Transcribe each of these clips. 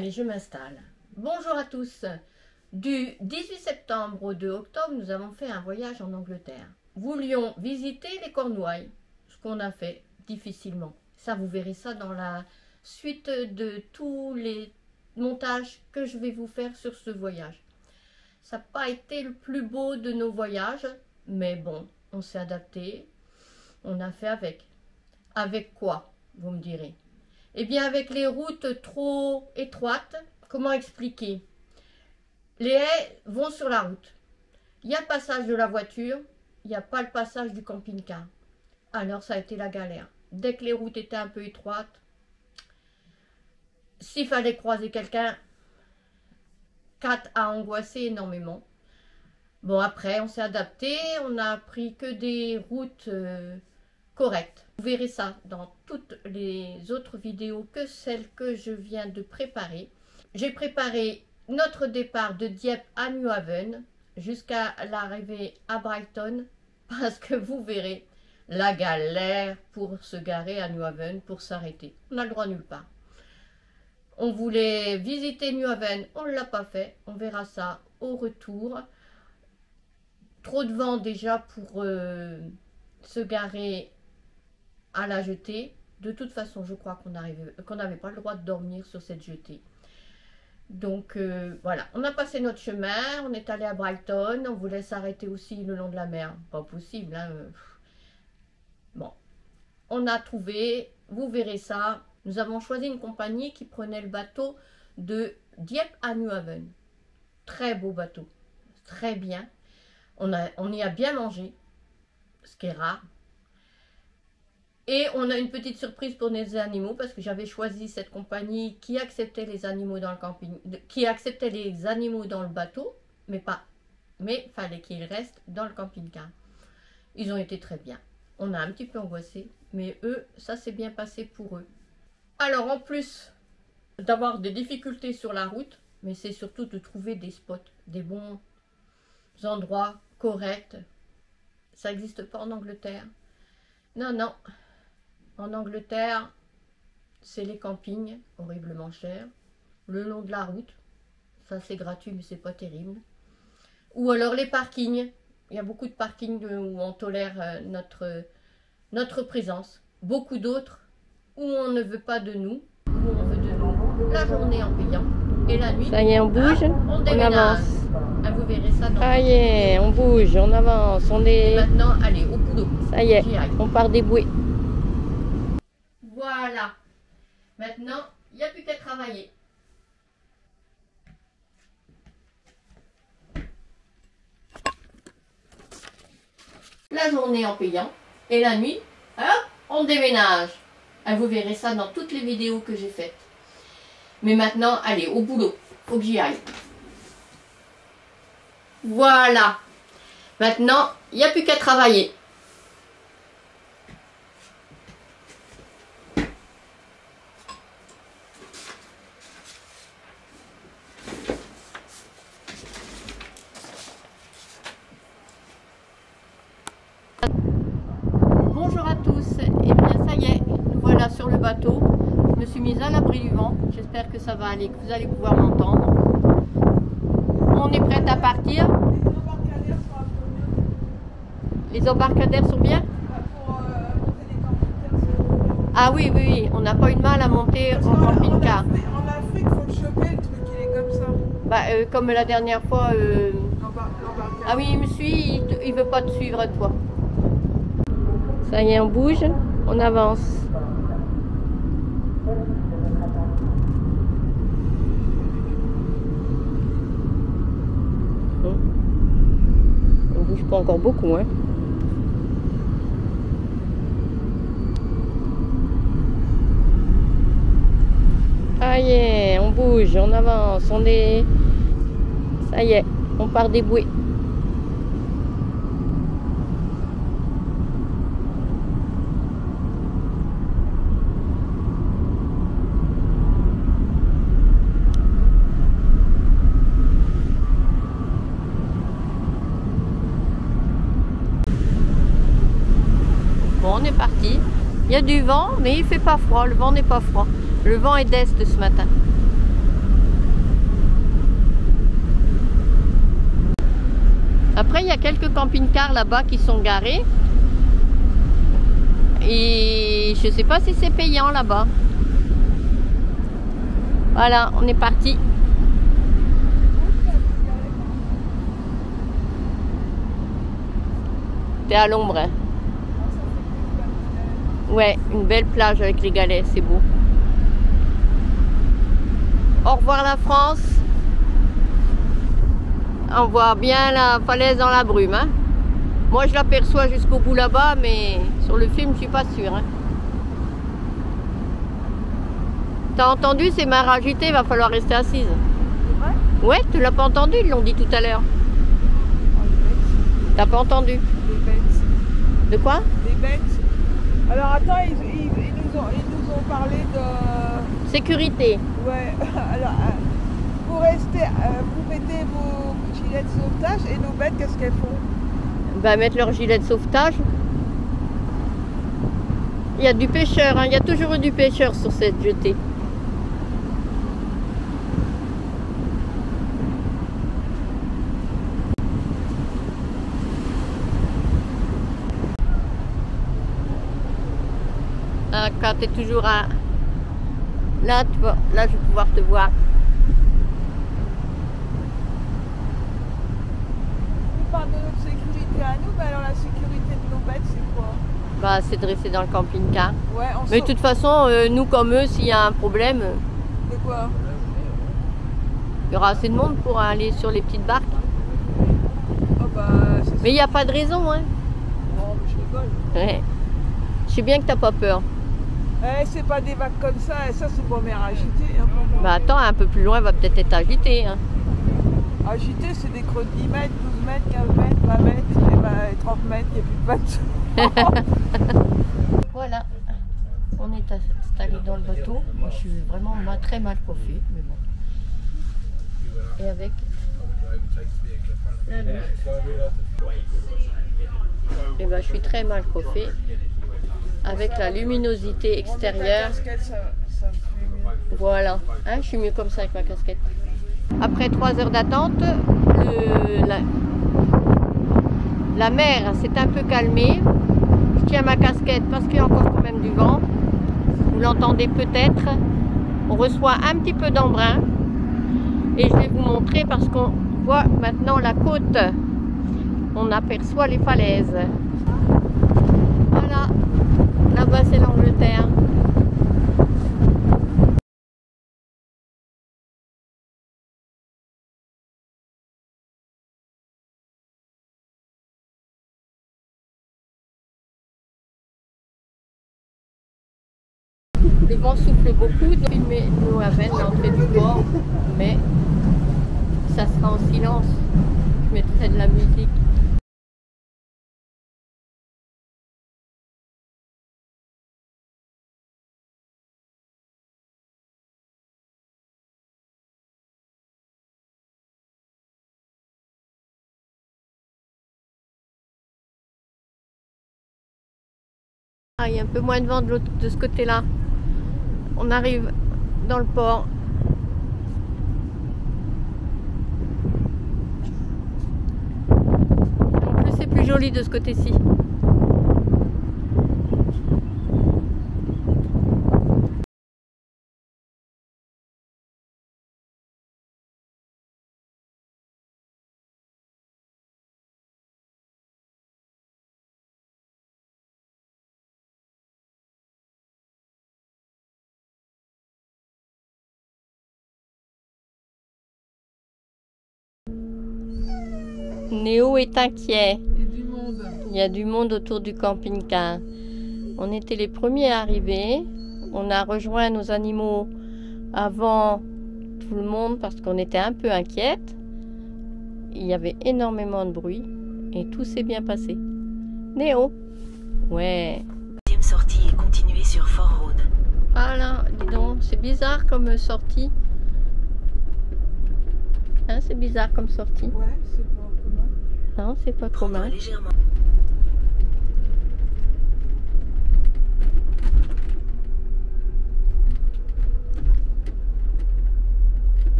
Allez, je m'installe. Bonjour à tous. Du 18 septembre au 2 octobre, nous avons fait un voyage en Angleterre. Voulions visiter les Cornouailles, ce qu'on a fait difficilement. Ça, vous verrez ça dans la suite de tous les montages que je vais vous faire sur ce voyage. Ça n'a pas été le plus beau de nos voyages, mais bon, on s'est adapté, on a fait avec. Avec quoi, vous me direz? Eh bien, avec les routes trop étroites. Comment expliquer? Les haies vont sur la route. Il y a le passage de la voiture, il n'y a pas le passage du camping-car. Alors, ça a été la galère. Dès que les routes étaient un peu étroites, s'il fallait croiser quelqu'un, Kat a angoissé énormément. Bon, après, on s'est adapté, on a pris que des routes correctes. Vous verrez ça dans toutes les autres vidéos que celles que je viens de préparer. J'ai préparé notre départ de Dieppe à Newhaven jusqu'à l'arrivée à Brighton, parce que vous verrez la galère pour se garer à Newhaven, pour s'arrêter. On n'a le droit nulle part. On voulait visiter Newhaven, on ne l'a pas fait. On verra ça au retour. Trop de vent déjà pour se garer à la jetée. De toute façon, je crois qu'on n'avait pas le droit de dormir sur cette jetée. Donc voilà, on a passé notre chemin, on est allé à Brighton, on voulait s'arrêter aussi le long de la mer. Pas possible, hein. Bon, on a trouvé, vous verrez ça. Nous avons choisi une compagnie qui prenait le bateau de Dieppe à Newhaven. Très beau bateau, très bien. On y a bien mangé, ce qui est rare. Et on a une petite surprise pour les animaux, parce que j'avais choisi cette compagnie qui acceptait les animaux dans le camping, qui acceptait les animaux dans le bateau, mais fallait qu'ils restent dans le camping-car. Ils ont été très bien. On a un petit peu angoissé, mais eux, ça s'est bien passé pour eux. Alors en plus d'avoir des difficultés sur la route, mais c'est surtout de trouver des spots, des bons endroits corrects. Ça n'existe pas en Angleterre. Non, non. En Angleterre, c'est les campings, horriblement chers. Le long de la route, ça c'est gratuit, mais c'est pas terrible. Ou alors les parkings. Il y a beaucoup de parkings où on tolère notre présence. Beaucoup d'autres où on ne veut pas de nous, où on veut de nous la journée en payant. Et la nuit, ça y est, on bouge, on avance. Ah, vous verrez ça dans ça y est, on bouge, on avance, on est... Et maintenant, allez, au boulot. Ça y est, on part des bouées. Voilà. Maintenant, il n'y a plus qu'à travailler. La journée en payant. Et la nuit, hop, on déménage. Ah, vous verrez ça dans toutes les vidéos que j'ai faites. Mais maintenant, allez, au boulot. Faut que j'y aille. Voilà. Maintenant, il n'y a plus qu'à travailler. Bonjour à tous. Eh bien, ça y est, nous voilà sur le bateau. Je me suis mise à l'abri du vent. J'espère que ça va aller, que vous allez pouvoir m'entendre. On est prête à partir. Les embarcadères sont bien? Ah oui, oui, oui. On n'a pas eu de mal à monter en camping-car. En Afrique, il faut le choper, le truc, il est comme ça. Bah, comme la dernière fois. Ah oui, il me suit, il veut pas te suivre, toi. Ça y est, on bouge, on avance. On bouge pas encore beaucoup, hein. Ça y est, on bouge, on avance, on est... Ça y est, on part des bouées. Bon, on est parti. Il y a du vent, mais il fait pas froid. Le vent n'est pas froid. Le vent est d'est ce matin. y a quelques camping-cars là-bas qui sont garés. Et je sais pas si c'est payant là-bas. Voilà, on est parti. T'es à l'ombre. Hein. Ouais, une belle plage avec les galets, c'est beau. Au revoir la France. On voit bien la falaise dans la brume. Hein. Moi je l'aperçois jusqu'au bout là-bas, mais sur le film je suis pas sûre. Hein. T'as entendu, ces mains agitées, il va falloir rester assise. C'est vrai? Ouais, tu l'as pas entendu, ils l'ont dit tout à l'heure. Oh, les bêtes. T'as pas entendu? Les bêtes. De quoi? Les bêtes. Alors attends, ils nous ont parlé de... Sécurité. Ouais, alors vous restez, vous mettez vos gilets de sauvetage et nos bêtes, qu'est-ce qu'elles font? Bah, mettre leur gilet de sauvetage. Il y a du pêcheur, hein. Il y a toujours eu du pêcheur sur cette jetée. Ah, quand tu es toujours à... Là, tu vois, là, je vais pouvoir te voir. On parle de notre sécurité à nous, mais alors la sécurité de nos bêtes, c'est quoi? Bah, c'est de rester dans le camping-car. Ouais, Mais de toute façon, nous comme eux, s'il y a un problème, de quoi? il y aura assez de monde pour aller sur les petites barques. Oh bah, c'est... Mais il n'y a pas de raison, hein. Non, mais je rigole. Ouais. Je sais bien que t'as pas peur. Eh, c'est pas des vagues comme ça, et ça c'est pas mer agité. Hein, pour moi. Bah attends, un peu plus loin, il va peut-être être agité. Hein. Agité, c'est des creux de 10 mètres, 12 mètres, 15 mètres, 20 mètres, et 30 mètres, il n'y a plus de bateau. Voilà, on est installé dans le bateau. Moi, je suis vraiment très mal coiffée, mais bon. Et avec la louche. Et ben, je suis très mal coiffée. Avec la luminosité extérieure. La casquette, ça me fait mieux. Voilà, hein, je suis mieux comme ça avec ma casquette. Après 3 heures d'attente, la mer s'est un peu calmée. Je tiens ma casquette parce qu'il y a encore quand même du vent. Vous l'entendez peut-être. On reçoit un petit peu d'embrun. Et je vais vous montrer parce qu'on voit maintenant la côte. On aperçoit les falaises. Voilà, là-bas c'est l'Angleterre. Le vent souffle beaucoup, donc filmer nous amène l'entrée du port, mais ça sera en silence. Je mettrai de la musique. Ah, il y a un peu moins de vent de ce côté-là. On arrive dans le port. En plus, c'est plus joli de ce côté-ci. Néo est inquiet. Il y a du monde. Il y a du monde autour du camping-car. On était les premiers à arriver. On a rejoint nos animaux avant tout le monde parce qu'on était un peu inquiète. Il y avait énormément de bruit et tout s'est bien passé. Néo. Ouais. Deuxième sortie et continuez sur Fort Road. Ah là, dis donc, c'est bizarre comme sortie. Hein, c'est bizarre comme sortie. Ouais, c'est pas commun. Non, c'est pas Prendre commun. légèrement.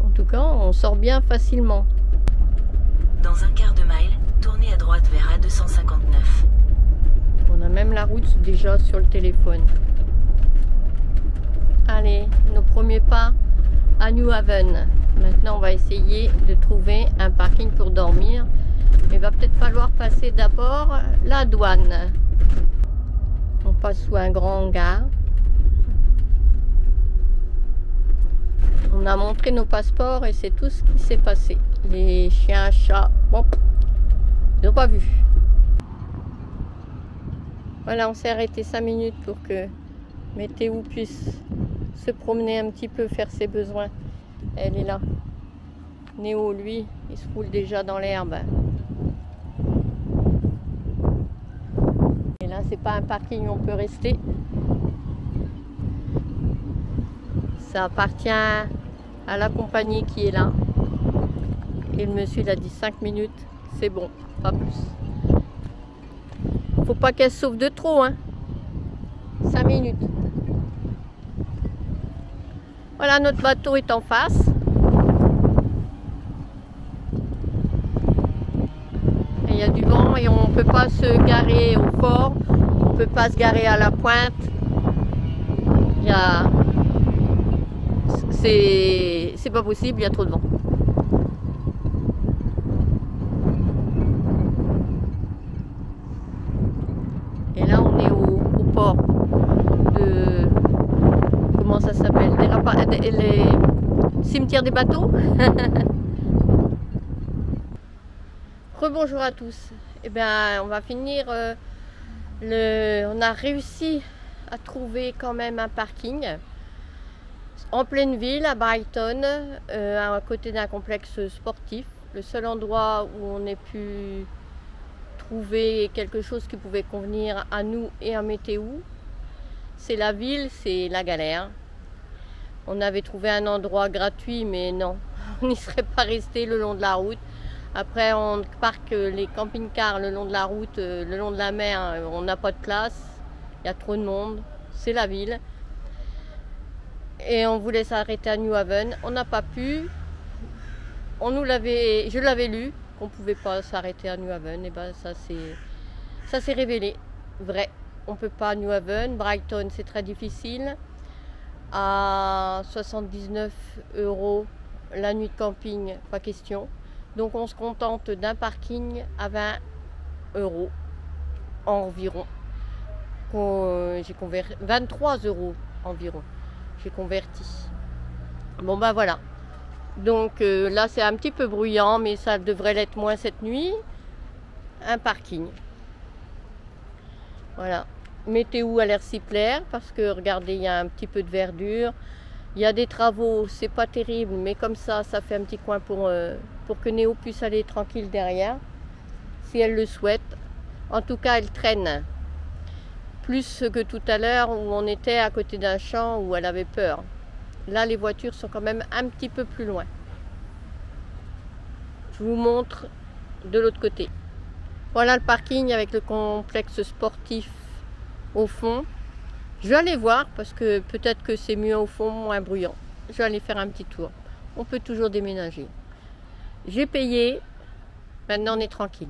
En tout cas, on sort bien facilement. Dans un quart de mile, tournez à droite vers A259. On a même la route déjà sur le téléphone. Allez, nos premiers pas à New Haven. Maintenant, on va essayer de trouver un parking pour dormir. Il va peut-être falloir passer d'abord la douane. On passe sous un grand hangar. On a montré nos passeports et c'est tout ce qui s'est passé. Les chiens, chats, hop, ils n'ont pas vu. Voilà, on s'est arrêté 5 minutes pour que Météo puisse se promener un petit peu, faire ses besoins. Elle est là. Néo, lui, il se roule déjà dans l'herbe. Et là, c'est pas un parking où on peut rester. Ça appartient à la compagnie qui est là. Et le monsieur, il a dit 5 minutes, c'est bon, pas plus. Faut pas qu'elle sauve de trop, hein. 5 minutes. Voilà, notre bateau est en face. Il y a du vent et on ne peut pas se garer au fort. On ne peut pas se garer à la pointe. Il y a... C'est pas possible, il y a trop de vent. Et là, on est au port de... Comment ça s'appelle? Les cimetières des bateaux. Rebonjour à tous. Eh bien, on va finir. On a réussi à trouver quand même un parking en pleine ville, à Brighton, à côté d'un complexe sportif. Le seul endroit où on ait pu trouver quelque chose qui pouvait convenir à nous et à Météo. C'est la ville, c'est la galère. On avait trouvé un endroit gratuit, mais non, on n'y serait pas resté le long de la route. Après, on parque les camping-cars le long de la route, le long de la mer, on n'a pas de place, il y a trop de monde, c'est la ville. Et on voulait s'arrêter à New Haven, on n'a pas pu. Je l'avais lu qu'on ne pouvait pas s'arrêter à New Haven, et ben ça s'est révélé vrai. On ne peut pas à New Haven, Brighton c'est très difficile. À 79 € la nuit de camping, pas question. Donc on se contente d'un parking à 20 € environ. J'ai converti 23 € environ. J'ai converti. Bon ben voilà. Donc là c'est un petit peu bruyant, mais ça devrait l'être moins cette nuit. Un parking. Voilà. Météo a l'air si clair parce que regardez, il y a un petit peu de verdure. Il y a des travaux, c'est pas terrible, mais comme ça fait un petit coin pour que Néo puisse aller tranquille derrière, si elle le souhaite. En tout cas, elle traîne. Plus que tout à l'heure où on était à côté d'un champ où elle avait peur. Là, les voitures sont quand même un petit peu plus loin. Je vous montre de l'autre côté. Voilà le parking avec le complexe sportif au fond. Je vais aller voir parce que peut-être que c'est mieux au fond, moins bruyant. Je vais aller faire un petit tour. On peut toujours déménager. J'ai payé. Maintenant, on est tranquille.